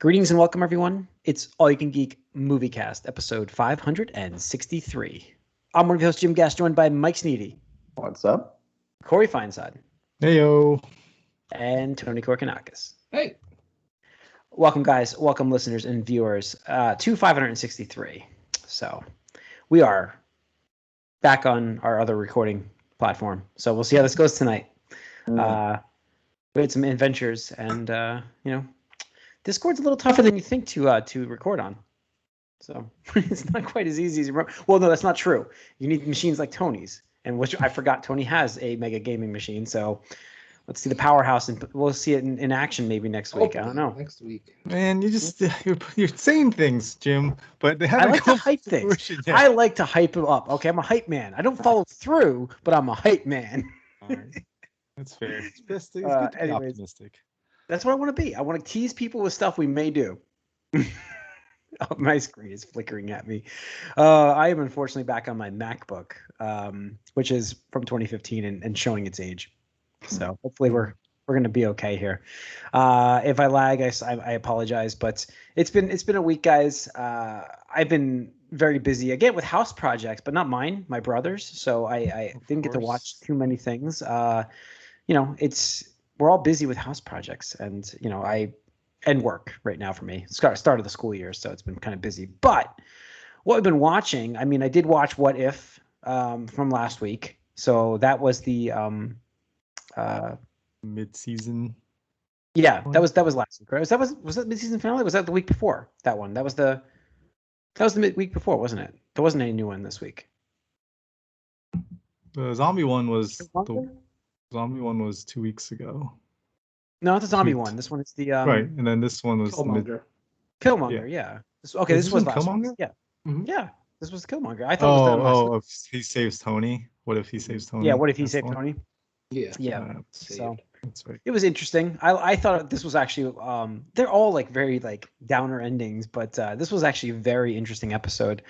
Greetings and welcome, everyone. It's All You Can Geek Moviecast, episode 563. I'm one of your hosts, Jim Gass, joined by Mike Sneedy. What's up? Corey Feinsod. Heyo. And Tony Korkanakis. Hey. Welcome, guys. Welcome, listeners and viewers, to 563. So we are back on our other recording platform. So we'll see how this goes tonight. We had some adventures and, Discord's a little tougher than you think to record on. So it's not quite as easy as you remember. Well, no, that's not true. You need machines like Tony's, and which I forgot Tony has a mega gaming machine. So let's see the powerhouse, and we'll see it in action maybe next week. I don't know. Next week. Man, you're saying things, Jim, but they haven't. I like to hype things. I like to hype them up. Okay, I'm a hype man. I don't follow through, but I'm a hype man. All right. That's fair. It's good to be optimistic. That's what I want to be. I want to tease people with stuff we may do. Oh, my screen is flickering at me. I am unfortunately back on my MacBook, which is from 2015 and showing its age. So hopefully we're going to be okay here. If I lag, I apologize, but it's been a week, guys. I've been very busy again with house projects, but not mine, my brother's. So I didn't get to watch too many things. We're all busy with house projects and, and work right now for me. Start of the school year, so it's been kind of busy. But what I've been watching, I did watch What If from last week. So that was the mid-season. Yeah, that was last week, right? Was that mid-season finale? Was that the week before that one? That was the week before, wasn't it? There wasn't any new one this week. The zombie one was Zombie one was 2 weeks ago. No, it's a zombie one. This one is the right, and then this one was Killmonger. Yeah. This was last Killmonger. One. Yeah. Mm-hmm. Yeah. This was Killmonger. I thought. If he saves Tony. What if he saves Tony? Yeah. What if he saved Tony? Yeah. Yeah. So that's right. It was interesting. I thought this was actually they're all like very like downer endings, but this was actually a very interesting episode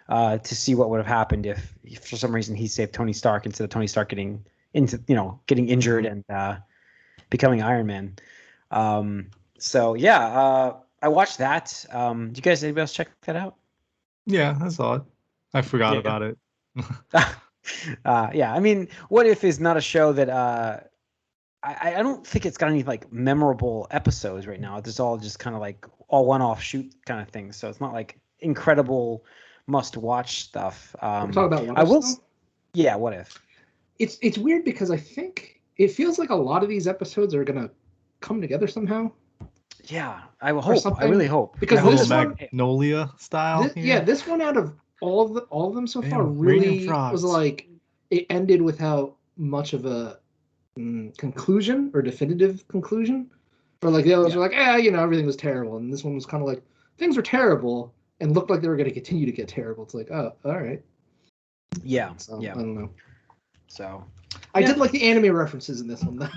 to see what would have happened if for some reason he saved Tony Stark instead of Tony Stark getting injured and becoming Iron Man. I watched that. Do you guys, anybody else check that out? Yeah, I saw it. I forgot about it. What If is not a show that I don't think it's got any like memorable episodes right now. It's all just kind of like all one-off shoot kind of things. So it's not like incredible must-watch stuff. We're talking about What If. I will. Yeah, What If. It's weird because I think it feels like a lot of these episodes are gonna come together somehow. Yeah, I hope. I really hope. Because this Magnolia style. This one out of all of them so far really was like it ended without much of a conclusion or definitive conclusion. Or like the others were like, everything was terrible, and this one was kind of like things were terrible and looked like they were going to continue to get terrible. It's like, oh, all right. Yeah. So, yeah. I don't know. So I did like the anime references in this one though.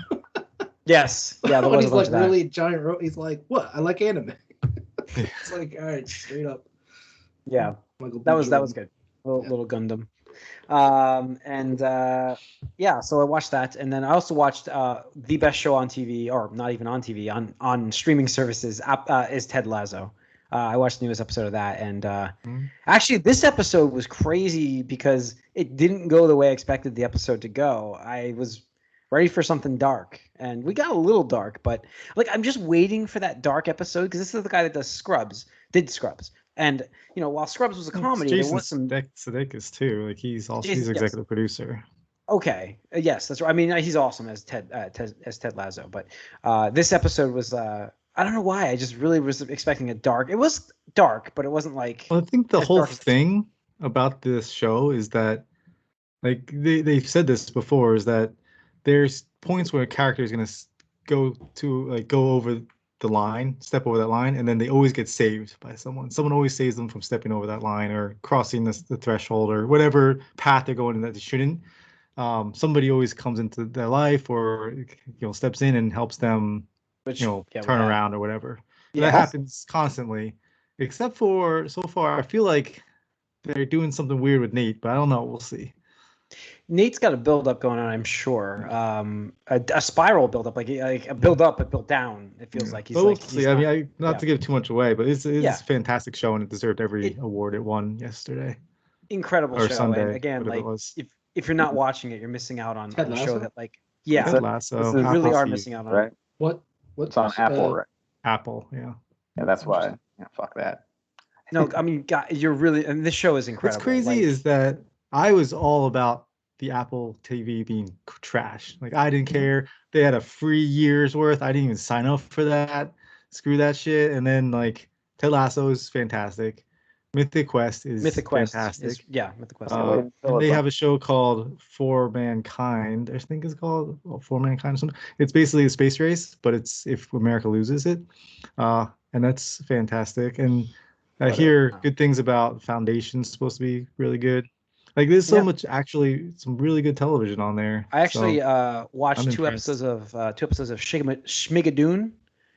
Yes. Yeah. When he's like really giant, he's like, "What? I like anime." It's like, all right, straight up. Yeah. That was good. Little Gundam. So I watched that, and then I also watched the best show on TV, or not even on TV, on streaming services. Is Ted Lasso. I watched the newest episode of that, and actually, this episode was crazy because it didn't go the way I expected the episode to go. I was ready for something dark, and we got a little dark, but like I'm just waiting for that dark episode because this is the guy that did Scrubs, and while Scrubs was a comedy, Jason there was some Sudeikis too. Like he's executive producer. Okay, yes, that's right. He's awesome as Ted Lasso, but this episode was. I don't know why. I just really was expecting a dark. It was dark, but it wasn't like. Well, I think the whole thing about this show is that, like they've said this before, is that there's points where a character is gonna go over the line, step over that line, and then they always get saved by someone. Someone always saves them from stepping over that line or crossing the threshold or whatever path they're going in that they shouldn't. Somebody always comes into their life or steps in and helps them. Turn around or whatever. Yeah, that happens constantly, except for so far. I feel like they're doing something weird with Nate, but I don't know. We'll see. Nate's got a build up going on, I'm sure. A spiral build up, like a build up but built down. It feels like we'll see. I mean, not to give too much away, but it's a fantastic show, and it deserved every award it won yesterday. Incredible or show, Sunday, and again, like if you're not watching it, you're missing out on a show that, like, Ted Lasso. You really are missing out on right? What's on Apple, right? Apple, yeah. Yeah, that's why. Yeah, fuck that. No, I mean, God, you're really, and this show is incredible. What's crazy is that I was all about the Apple TV being trash. Like, I didn't care. They had a free year's worth. I didn't even sign up for that. Screw that shit. And then, like, Ted Lasso is fantastic. Mythic Quest is fantastic. Mythic Quest. And they have a show called For Mankind, I think it's called, For Mankind or something. It's basically a space race, but it's if America loses it. And that's fantastic. And I hear good things about Foundation's supposed to be really good. Like, there's so much, actually, some really good television on there. I actually watched two episodes of Schmigadoon,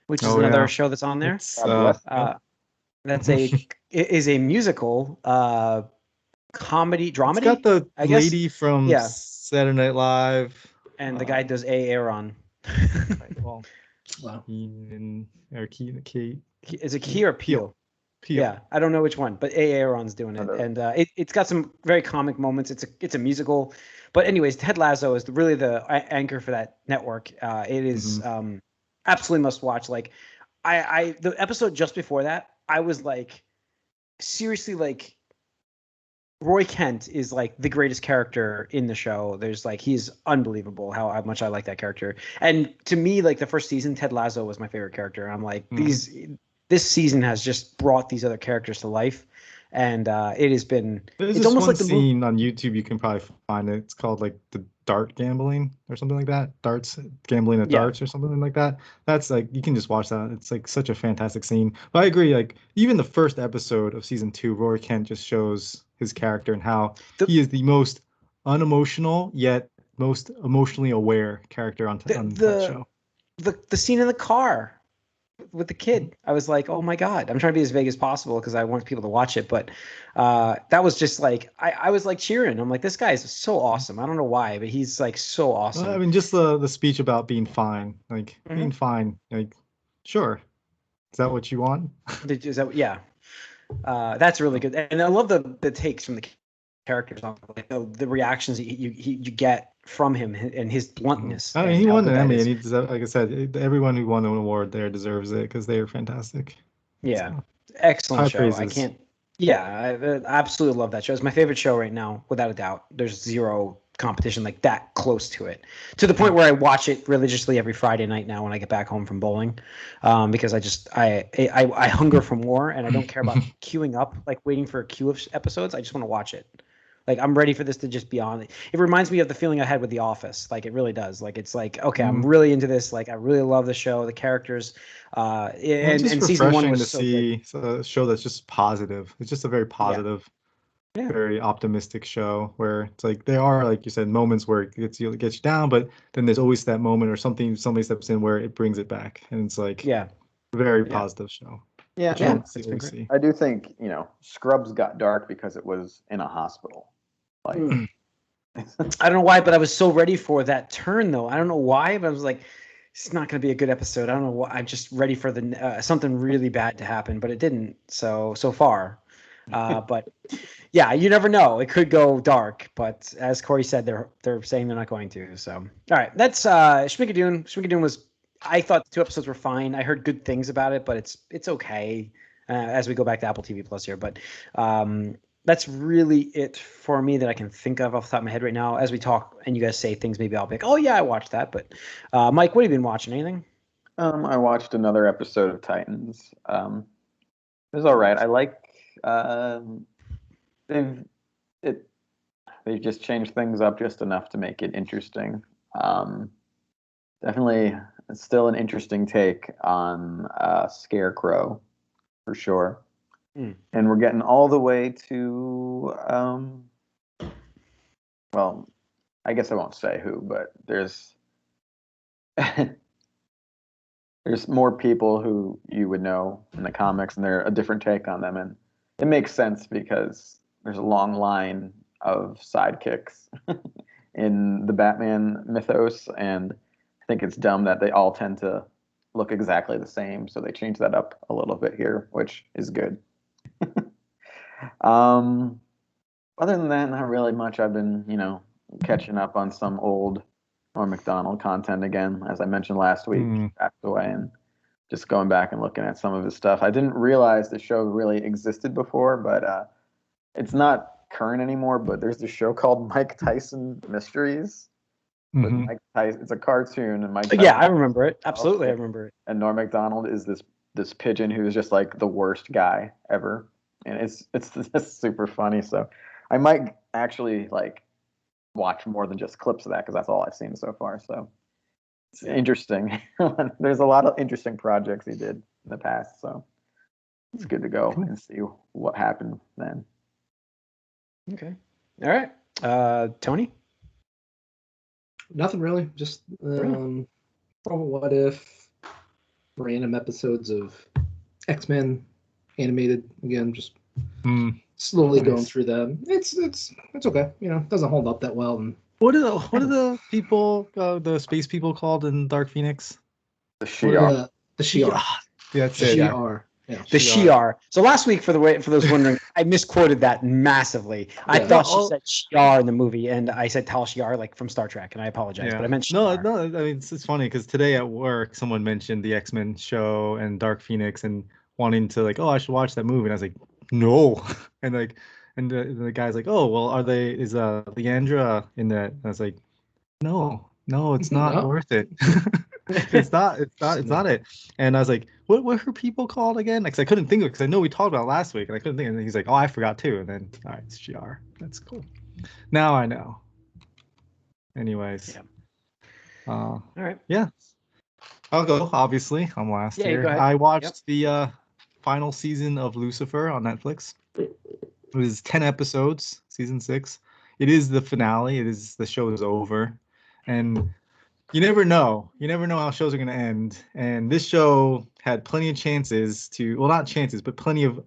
which is another show that's on there. That's is a musical comedy dramedy. It's got the lady from Saturday Night Live, and the guy does Aaron. Wow. Keenan or Kate. Is it Key or Peel? Yeah, I don't know which one, but Aaron's doing it, and it's got some very comic moments. It's a musical, but anyways, Ted Lasso is really the anchor for that network. It is absolutely must watch. Like, the episode just before that, I was like, seriously, like, Roy Kent is like the greatest character in the show. There's like, he's unbelievable how much I like that character. And to me, like, the first season, Ted Lasso was my favorite character. I'm like, this season has just brought these other characters to life, and it has been. It's almost like the scene on YouTube. You can probably find it. It's called like the dart gambling or something like that. Gambling at darts or something like that. That's like, you can just watch that. It's like such a fantastic scene. But I agree. Like, even the first episode of season 2, Roy Kent just shows his character and how he is the most unemotional yet most emotionally aware character on that show. The scene in the car with the kid, I was like, oh my God, I'm trying to be as vague as possible because I want people to watch it. But that was just like, I was like cheering. I'm like, this guy is so awesome. I don't know why, but he's like so awesome. I mean, just the speech about being fine, like being fine, like, sure. Is that what you want? That's really good. And I love the takes from the characters on, like, the reactions you get from him and his bluntness. I mean, he won an Emmy, and he deserves, like I said, everyone who won an award there deserves it because they are fantastic. Yeah, so, excellent show. Praises. I can't. Yeah, I absolutely love that show. It's my favorite show right now, without a doubt. There's zero competition like that close to it, to the point where I watch it religiously every Friday night now when I get back home from bowling, because I hunger for more, and I don't care about queuing up, like waiting for a queue of episodes. I just want to watch it. Like, I'm ready for this to just be on. It reminds me of the feeling I had with The Office. Like, it really does. Like, it's like, okay, I'm really into this. Like, I really love the show, the characters. And season 1 was so good. A show that's just positive. It's just a very positive, very optimistic show where it's like, there are, like you said, moments where it gets you down, but then there's always that moment or somebody steps in where it brings it back. And it's like, a very positive show. Yeah. I do think, Scrubs got dark because it was in a hospital. Like, I don't know why, but I was so ready for that turn, though. I don't know why, but I was like, it's not going to be a good episode. I don't know why. I'm just ready for something really bad to happen, but it didn't. So far, but yeah, you never know. It could go dark, but as Corey said, they're saying they're not going to. So, all right, that's Schmigadoon. Schmigadoon was. I thought the 2 episodes were fine. I heard good things about it, but it's okay as we go back to Apple TV Plus here. But that's really it for me that I can think of off the top of my head right now. As we talk and you guys say things, maybe I'll be like, oh yeah, I watched that. But Mike, what have you been watching? Anything? I watched another episode of Titans. It was all right. I like they've just changed things up just enough to make it interesting. Definitely, it's still an interesting take on Scarecrow, for sure. And we're getting all the way to, well, I guess I won't say who, but there's more people who you would know in the comics, and they're a different take on them, and it makes sense because there's a long line of sidekicks in the Batman mythos, and I think it's dumb that they all tend to look exactly the same. So they changed that up a little bit here, which is good. Other than that, not really much. I've been, catching up on some old Norm Macdonald content again. As I mentioned last week, passed away, and just going back and looking at some of his stuff. I didn't realize the show really existed before, but it's not current anymore. But there's this show called Mike Tyson Mysteries. With Mike Tyson. It's a cartoon, and Mike Tyson, yeah, I remember it. Absolutely, I remember it. And Norm Macdonald is this pigeon who's just like the worst guy ever, and it's just super funny. So I might actually like watch more than just clips of that, because that's all I've seen so far. So it's interesting. There's a lot of interesting projects he did in the past, so it's good to go and see what happened then. Okay. All right. Tony? Nothing really. Just what if random episodes of X-Men animated again, just slowly going through them. It's okay. It doesn't hold up that well. And what are the people, the space people called in Dark Phoenix? The Shi'ar. The Shi'ar. Yeah, that's it. Shi'ar. Yeah. The Shi'ar. So last week, for those wondering, I misquoted that massively. I thought she said Shi'ar in the movie, and I said Tal Shi'ar, like from Star Trek, and I apologize, but I meant Shi'ar. No. I mean, it's funny because today at work, someone mentioned the X-Men show and Dark Phoenix, and wanting to like, oh, I should watch that movie, and I was like, no, and like, and the guy's like, oh, well, is Leandra in that? And I was like, no, it's not worth it. It's not it. And I was like, what were her people called again? Because I couldn't think of it, because I know we talked about it last week, and I couldn't think. And he's like, oh, I forgot too. And then, all right, it's Shi'ar. That's cool. Now I know. Anyways. Yeah. All right. Yeah. I'll go. Obviously, I'm last here. Go ahead. I watched the final season of Lucifer on Netflix. It was 10 episodes, season 6. It is the finale. The show is over, and you never know how shows are going to end. And this show had plenty of chances not chances, but plenty of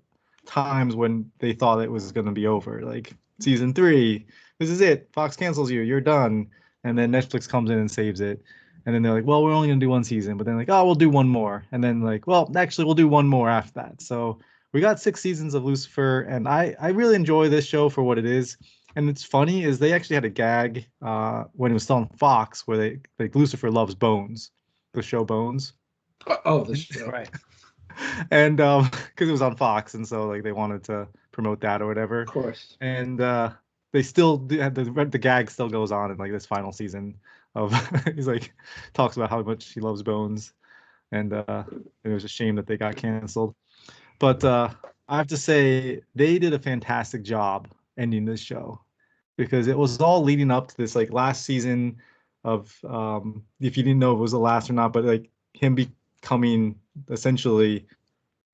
times when they thought it was going to be over. Like season 3, this is it. Fox cancels you. You're done. And then Netflix comes in and saves it. And then they're like, well, we're only going to do one season. But then like, oh, we'll do one more. And then like, well, actually, we'll do one more after that. So we got 6 seasons of Lucifer. And I really enjoy this show for what it is. And it's funny is they actually had a gag when it was still on Fox where they like Lucifer loves Bones, the show Bones. Oh, the show. Right. And because it was on Fox, and so like they wanted to promote that or whatever. Of course. And they still do, the gag still goes on in like this final season of he's like talks about how much he loves Bones, and it was a shame that they got canceled. But I have to say they did a fantastic job ending this show, because it was all leading up to this like last season of if you didn't know if it was the last or not, but like him becoming essentially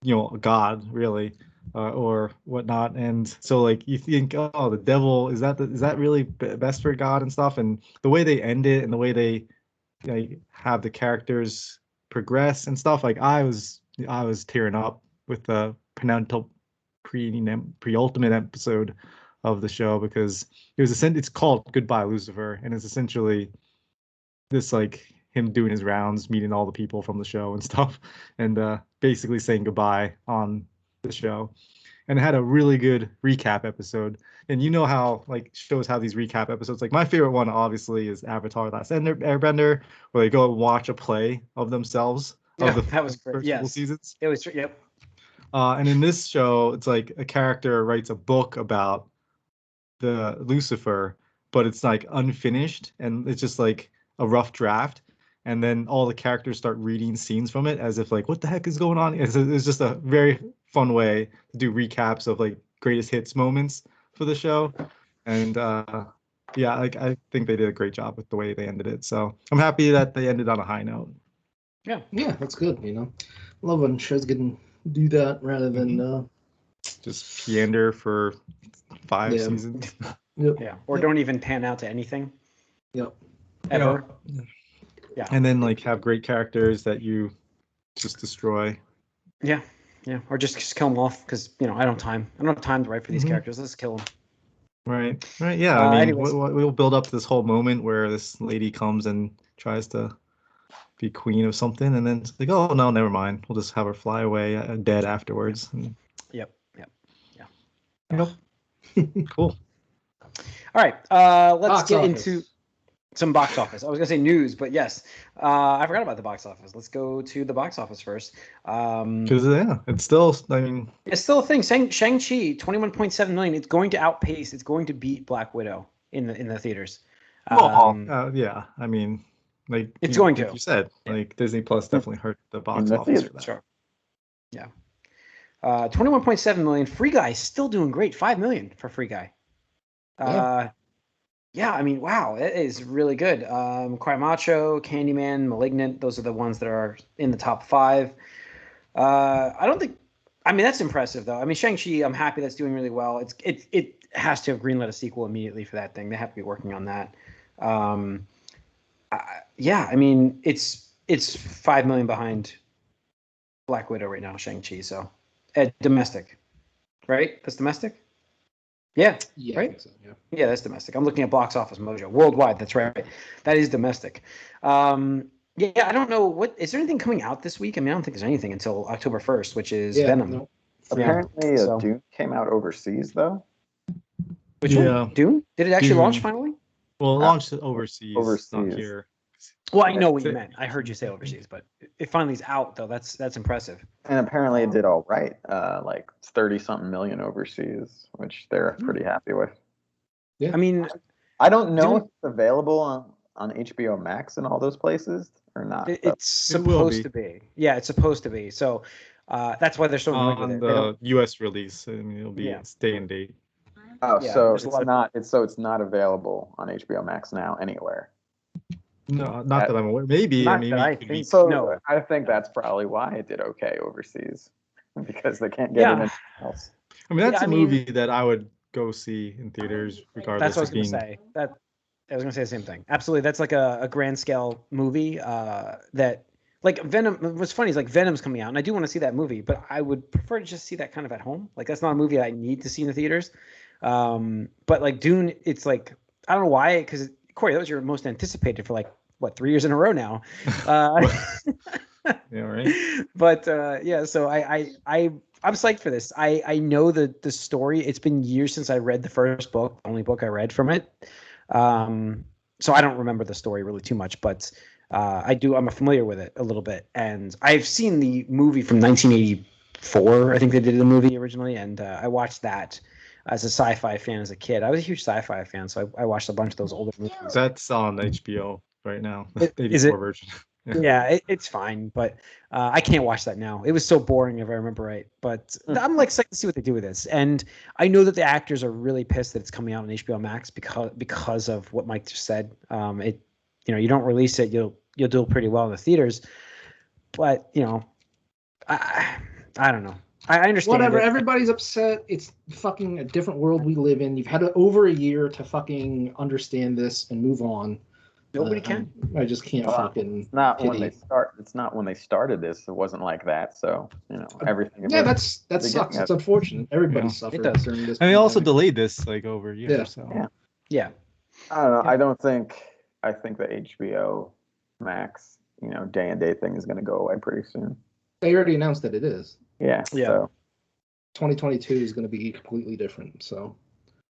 a god really or whatnot. And so like you think, oh, the devil, is that really best for God and stuff? And the way they end it and the way they have the characters progress and stuff, like I was tearing up with the pre-ultimate episode of the show, because it's called Goodbye Lucifer, and it's essentially this like him doing his rounds, meeting all the people from the show and stuff, and basically saying goodbye on the show. And it had a really good recap episode. And you know how like shows have these recap episodes. Like my favorite one obviously is Avatar: Last Airbender, where they go and watch a play of themselves. That was great. First couple seasons. It was. Yep. And in this show, it's like a character writes a book about the Lucifer, but it's like unfinished, and it's just like a rough draft. And then all the characters start reading scenes from it as if like, what the heck is going on? It's just a very fun way to do recaps of like greatest hits moments for the show. And yeah, like I think they did a great job with the way they ended it. So I'm happy that they ended on a high note. Yeah, that's good. Love when shows can do that rather than just pander for 5 seasons. Yep. Yeah, or don't even pan out to anything. Yep. Ever. Yeah. And then like have great characters that you just destroy. Yeah. Or just kill them off because I don't have time. I don't have time to write for these characters. Let's kill them. Right. Yeah. I mean, anyways. we'll build up to this whole moment where this lady comes and tries to be queen of something, and then it's like, oh no, never mind. We'll just have her fly away dead afterwards. Yep. Cool. All right. Let's Box get office. into some box office. I was gonna say news, but yes, I forgot about the box office. Let's go to the box office first. Because it's still, I mean, it's still a thing. Shang-Chi, 21.7 million. It's going to outpace. It's going to beat Black Widow in the theaters. yeah. I mean, like it's going like to. you said, like Disney Plus definitely hurt the box office for that. Sure. Yeah. 21.7 million. Free Guy is still doing great. 5 million for Free Guy. Yeah, I mean, wow, it is really good. Cry Macho, Candyman, Malignant, those are the ones that are in the top 5. I mean, that's impressive, though. I mean, Shang-Chi, I'm happy that's doing really well. It has to have greenlit a sequel immediately for that thing. They have to be working on that. Yeah, I mean, it's 5 million behind Black Widow right now, Shang-Chi, so domestic, right? That's domestic? Yeah, right? I think so, yeah, that's domestic. I'm looking at Box Office Mojo. Worldwide, that's right. That is domestic. Yeah, I don't know. Is there anything coming out this week? I mean, I don't think there's anything until October 1st, which is Venom. No. Apparently, Dune came out overseas, though. Which one? Dune? Did it actually launch finally? Well, it launched overseas, not here. Well, I know what you meant. I heard you say overseas, but it finally is out, though. That's impressive. And apparently it did all right, like 30-something million overseas, which they're pretty happy with. Yeah. I mean, I don't know if it's available on HBO Max and all those places or not. It's supposed to be. Yeah, it's supposed to be. So that's why they're so annoyed with it. On the U.S. release, I mean, it'll be day and date. Oh, so it's not available on HBO Max now anywhere. No, not that I'm aware. Maybe. I think so. No, I think that's probably why it did okay overseas, because they can't get it anywhere else. I mean, that's a movie that I would go see in theaters, regardless. That's what I was going to say. I was going to say the same thing. Absolutely, that's like a grand scale movie. That like Venom. What's funny is like Venom's coming out, and I do want to see that movie, but I would prefer to just see that kind of at home. Like that's not a movie I need to see in the theaters. But like Dune, it's like I don't know why, because Corey, that was your most anticipated for like what 3 years in a row now. Yeah, right. But yeah, so I'm psyched for this. I know the story. It's been years since I read the first book, the only book I read from it. So I don't remember the story really too much, but I'm familiar with it a little bit, and I've seen the movie from 1984. I think they did the movie originally, and I watched that as a sci-fi fan as a kid. I was a huge sci-fi fan, so I watched a bunch of those older movies. That's on HBO right now. The 84 version. Yeah, it's fine, but I can't watch that now. It was so boring, if I remember right. But I'm like excited to see what they do with this, and I know that the actors are really pissed that it's coming out on HBO Max because of what Mike just said. You don't release it, you'll do pretty well in the theaters, but I don't know. I understand. Whatever. Everybody's upset. It's fucking a different world we live in. You've had over a year to fucking understand this and move on. Nobody can. I just can't fucking. It's not when they started this. It wasn't like that. So everything. Yeah, that sucks. It's unfortunate. Everybody suffered during this. And they also delayed this like over a year. Yeah. So. Yeah. I don't know. Yeah. I think the HBO Max, day and date thing is going to go away pretty soon. They already announced that it is. Yeah. So 2022 is going to be completely different. So.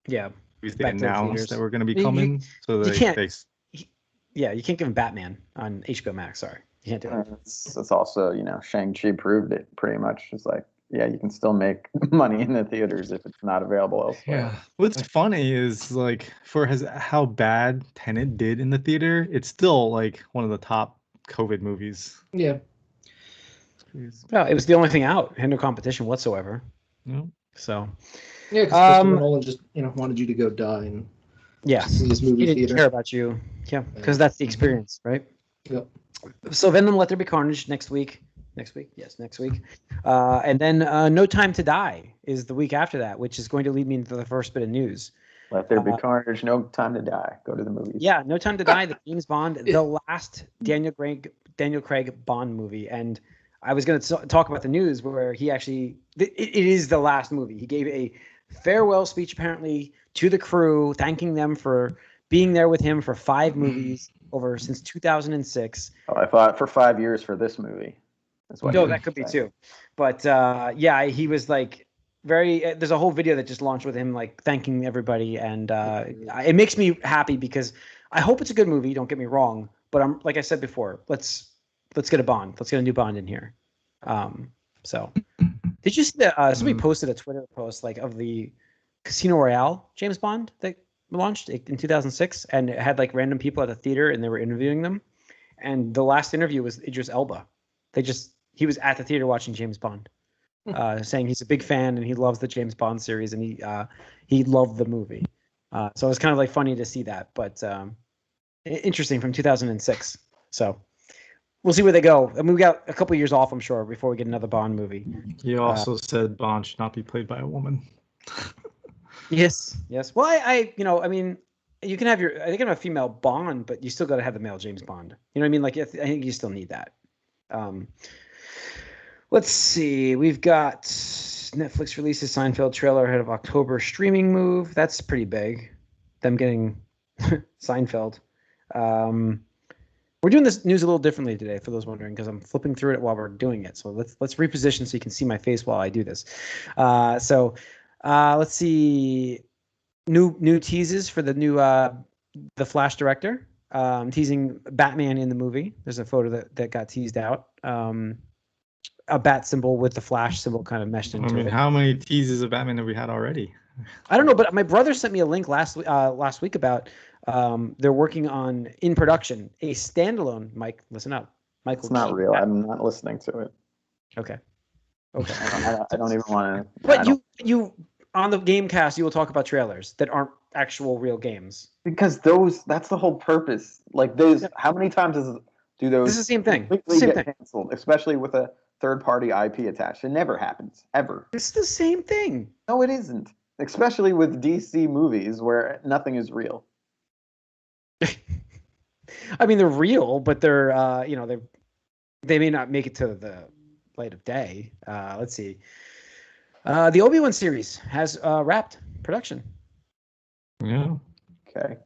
Yeah. They announced that we're going to be coming. You can't give them Batman on HBO Max. Sorry, you can't do it. It's also, Shang-Chi proved it pretty much. It's like, yeah, you can still make money in the theaters if it's not available elsewhere. Yeah. What's funny is like for how bad Tenet did in the theater, it's still like one of the top COVID movies. Yeah. Well, it was the only thing out. Had no competition whatsoever. No. So. Yeah, because Christopher Nolan just wanted you to go die and. Yeah, see this movie he didn't care about you. Yeah, because that's the experience, right? Yep. So Venom: Let There Be Carnage next week. Yes, next week. And then No Time to Die is the week after that, which is going to lead me into the first bit of news. Let There Be Carnage, No Time to Die. Go to the movies. Yeah, No Time to Die, the James Bond, the last Daniel Craig Bond movie. And I was going to talk about the news where he actually, it is the last movie. He gave a farewell speech apparently to the crew, thanking them for being there with him for 5 movies since 2006. Oh, I thought for 5 years for this movie. No, that could be too. But yeah, he was like there's a whole video that just launched with him like thanking everybody, and it makes me happy because I hope it's a good movie, don't get me wrong, but I'm like I said before, let's get a Bond. Let's get a new Bond in here. So did you see that somebody posted a Twitter post like of the Casino Royale James Bond that launched in 2006, and it had like random people at the theater and they were interviewing them, and the last interview was Idris Elba. He was at the theater watching James Bond, saying he's a big fan and he loves the James Bond series, and he loved the movie. So it was kind of like funny to see that, but interesting from 2006. So we'll see where they go. I mean, we got a couple years off, I'm sure, before we get another Bond movie. He also said Bond should not be played by a woman. Yes. Well, I mean, you can have they can have a female Bond, but you still got to have the male James Bond. You know what I mean? Like, I think you still need that. Let's see. We've got Netflix releases Seinfeld trailer ahead of October streaming move. That's pretty big. Them getting Seinfeld. We're doing this news a little differently today, for those wondering, because I'm flipping through it while we're doing it. So let's reposition so you can see my face while I do this. Let's see. New teases for the new the Flash director. Teasing Batman in the movie. There's a photo that got teased out. A bat symbol with the Flash symbol kind of meshed into it. I mean, how many teases of Batman have we had already? I don't know, but my brother sent me a link last week about they're working on, in production, a standalone. Mike, listen up. Michael, it's not real. I'm not listening to it. Okay. I don't even want to. But you on the Gamecast, you will talk about trailers that aren't actual real games. Because that's the whole purpose. Like how many times do those? It's the same thing. Canceled, especially with a third-party IP attached. It never happens ever. It's the same thing. No, it isn't. Especially with DC movies where nothing is real. I mean, they're real, but they're they may not make it to the light of day. Let's see. The Obi-Wan series has wrapped production. Yeah. Okay.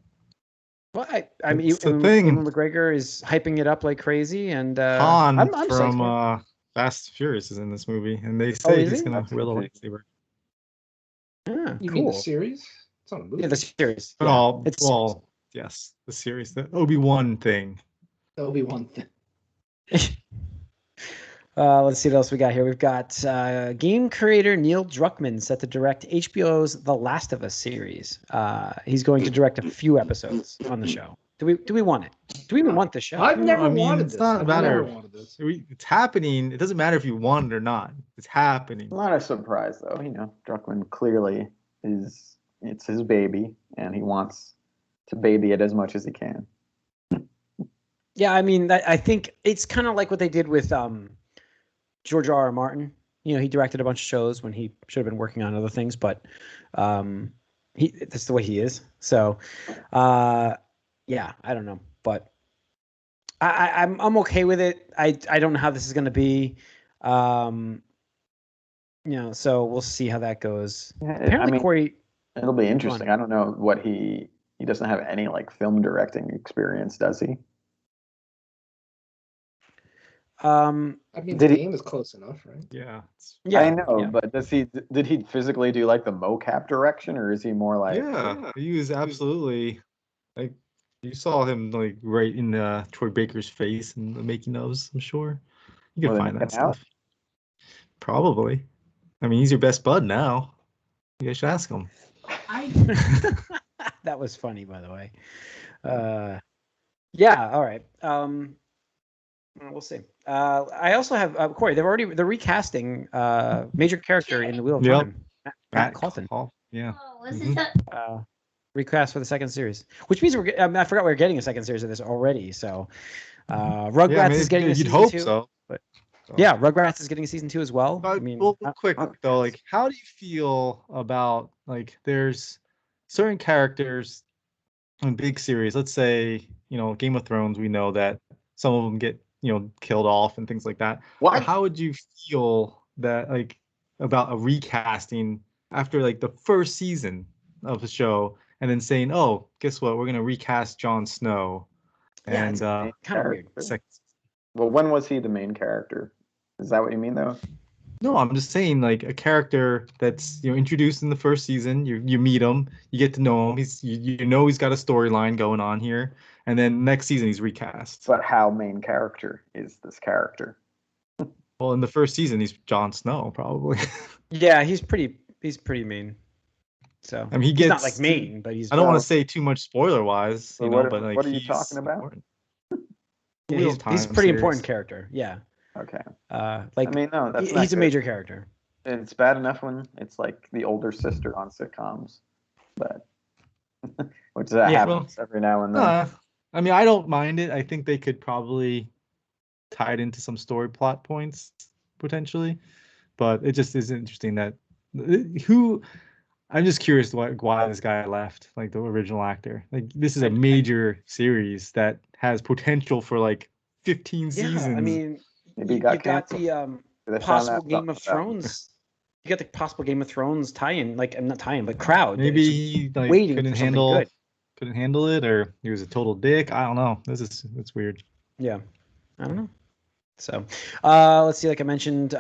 Well, I mean, Ewan McGregor is hyping it up like crazy, and Han from Fast and Furious is in this movie, and they say he's going to wield a lightsaber. Yeah, you cool. mean the series? It's not a movie. Yeah, the series. Yes, the series, the Obi-Wan thing. The Obi-Wan thing. Let's see what else we got here. We've got game creator Neil Druckmann set to direct HBO's The Last of Us series. He's going to direct a few episodes on the show. Do we want it? Do we even want this show? I've never wanted this. It's not a matter. It's happening. It doesn't matter if you want it or not. It's happening. Not a surprise though. Druckmann clearly it's his baby, and he wants to baby it as much as he can. Yeah, I mean, I think it's kind of like what they did with George R.R. Martin. He directed a bunch of shows when he should have been working on other things, but that's the way he is. So, yeah, I don't know, but I'm okay with it. I don't know how this is going to be. So we'll see how that goes. Yeah, apparently, Corey. It'll be interesting. I don't know what he doesn't have any like film directing experience, does he? I mean, the game is close enough, right? Yeah. I know, but did he physically do like the mocap direction, or is he more like? Yeah, he was absolutely like, you saw him like right in Troy Baker's face in the making ofs. I'm sure you can find that stuff. Probably. I mean, he's your best bud now. You guys should ask him. That was funny, by the way. Yeah. All right. We'll see. I also have Corey. They're recasting major character in the Wheel of Time. Matt Cawthon. Yeah. Recast for the second series, which means I forgot we're getting a second series of this already. So, Rugrats is getting a season 2. So. Yeah, Rugrats is getting a season 2 as well. I mean, quick though, like, how do you feel about like there's certain characters in big series? Let's say Game of Thrones. We know that some of them get killed off and things like that. What? How would you feel that like about a recasting after like the first season of the show, and then saying, "Oh, guess what? We're gonna recast Jon Snow." Yeah, it's kind of weird. Well, when was he the main character? Is that what you mean, though? No, I'm just saying, like, a character that's introduced in the first season. You meet him, you get to know him. He's you know he's got a storyline going on here, and then next season he's recast. But how main character is this character? Well, in the first season he's Jon Snow, probably. Yeah, he's pretty mean. So I mean, he's not like mean, but he's. I don't want to say too much spoiler wise, but like, what are you talking about? He's a pretty important character. Yeah. Okay. Like, I mean, no, he's a major character. It's bad enough when it's like the older sister on sitcoms, but which happens every now and then. I mean, I don't mind it. I think they could probably tie it into some story plot points potentially, but it just is interesting that I'm just curious why this guy left, like the original actor. Like, this is a major series that has potential for like 15 seasons. I mean, you got the possible Game of Thrones. You got the possible Game of Thrones tie-in, like not tie-in, but crowd. Maybe he like couldn't handle it, or he was a total dick. I don't know. It's weird. Yeah, I don't know. So, let's see. Like I mentioned,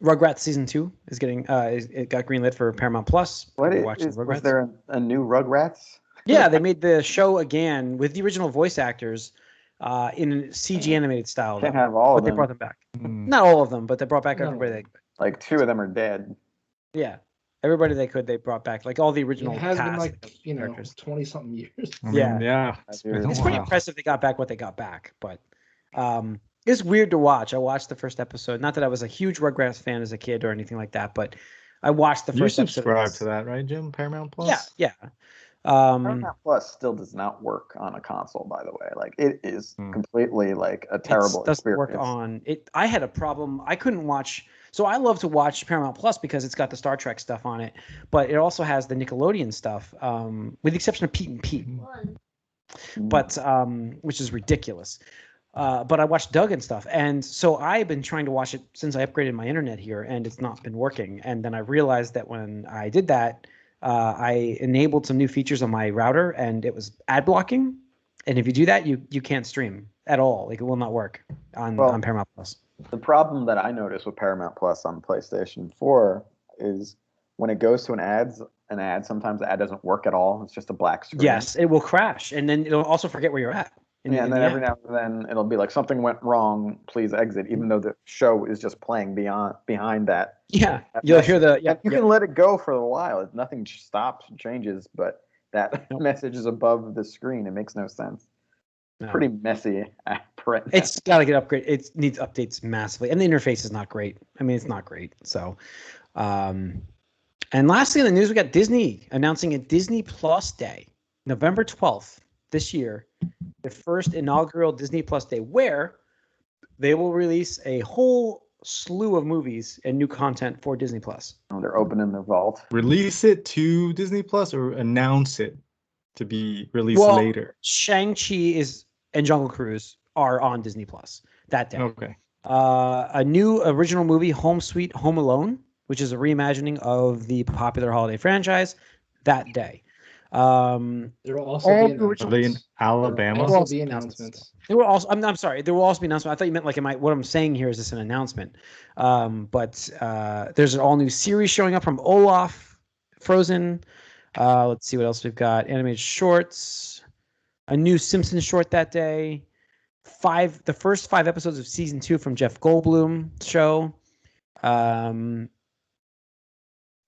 Rugrats season 2 is getting it got greenlit for Paramount Plus. Was there a new Rugrats? Yeah, they made the show again with the original voice actors in a CG animated style. Can't have all of them. They brought them back. Not all of them, but they brought back everybody. Like 2 of them are dead. Yeah, everybody they could, they brought back. Like all the original. It has been like 20-something years. Yeah. It's pretty impressive they got back what they got back, but it's weird to watch. I watched the first episode. Not that I was a huge Rugrats fan as a kid or anything like that, but I watched the first episode. You subscribe to that, right, Jim? Paramount Plus? Yeah. Paramount Plus still does not work on a console, by the way. Like, it is completely like a terrible experience. It doesn't work on it. I had a problem. I couldn't watch. So I love to watch Paramount Plus because it's got the Star Trek stuff on it, but it also has the Nickelodeon stuff, with the exception of Pete and Pete. But which is ridiculous. But I watched Doug and stuff, and so I've been trying to watch it since I upgraded my internet here, and it's not been working. And then I realized that when I did that, I enabled some new features on my router, and it was ad blocking. And if you do that, you can't stream at all. Like, it will not work on Paramount Plus. The problem that I noticed with Paramount Plus on PlayStation 4 is when it goes to an ad, sometimes the ad doesn't work at all. It's just a black screen. Yes, it will crash, and then it'll also forget where you're at. And then every now and then it'll be like, something went wrong, please exit, even though the show is just playing behind that. Yeah, you'll hear the. Yeah, you can let it go for a while. Nothing stops and changes, but that message is above the screen. It makes no sense. No. Pretty messy print. It's got to get upgraded. It needs updates massively, and the interface is not great. I mean, it's not great. So, and lastly in the news, we got Disney announcing a Disney Plus Day, November 12th this year, the first inaugural Disney Plus Day, where they will release a whole slew of movies and new content for Disney Plus. Oh, they're opening their vault. Release it to Disney Plus or announce it to be released later? Shang-Chi and Jungle Cruise are on Disney Plus that day. Okay. A new original movie, Home Sweet Home Alone, which is a reimagining of the popular holiday franchise, that day. There will also be announcements. Are they in Alabama? There will also be announcements. There will also. I'm sorry. There will also be announcements. I thought you meant like, what I'm saying here is this an announcement? But there's an all new series showing up from Olaf, Frozen. Let's see what else we've got. Animated shorts, a new Simpsons short that day. The first 5 episodes of season 2 from Jeff Goldblum show.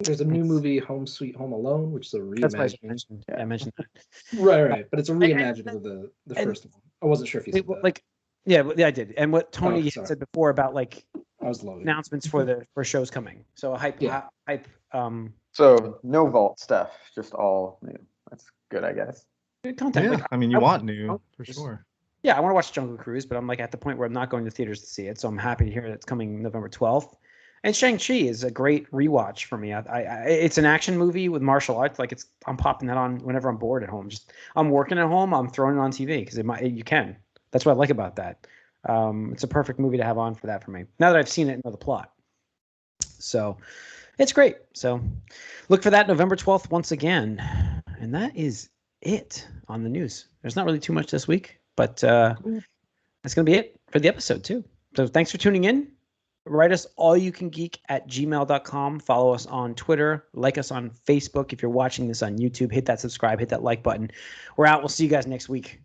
There's a new movie, Home Sweet Home Alone, which is a reimagining. I mentioned that. Right. But it's a reimagining of the first one. I wasn't sure if you said that. Yeah, I did. And what Tony said before about like I was loaded. Announcements for shows coming. So hype. So no vault stuff, just all new. That's good, I guess. Content. Yeah, I mean, you want new for sure. Yeah, I want to watch Jungle Cruise, but I'm like at the point where I'm not going to theaters to see it. So I'm happy to hear that it's coming November 12th. And Shang-Chi is a great rewatch for me. It's an action movie with martial arts. Like I'm popping that on whenever I'm bored at home. I'm working at home. I'm throwing it on TV because you can. That's what I like about that. It's a perfect movie to have on for that for me. Now that I've seen it and know the plot. So, it's great. So look for that November 12th once again. And that is it on the news. There's not really too much this week, but that's going to be it for the episode too. So thanks for tuning in. Write us allyoucangeek@gmail.com. Follow us on Twitter. Like us on Facebook. If you're watching this on YouTube, hit that subscribe, hit that like button. We're out. We'll see you guys next week.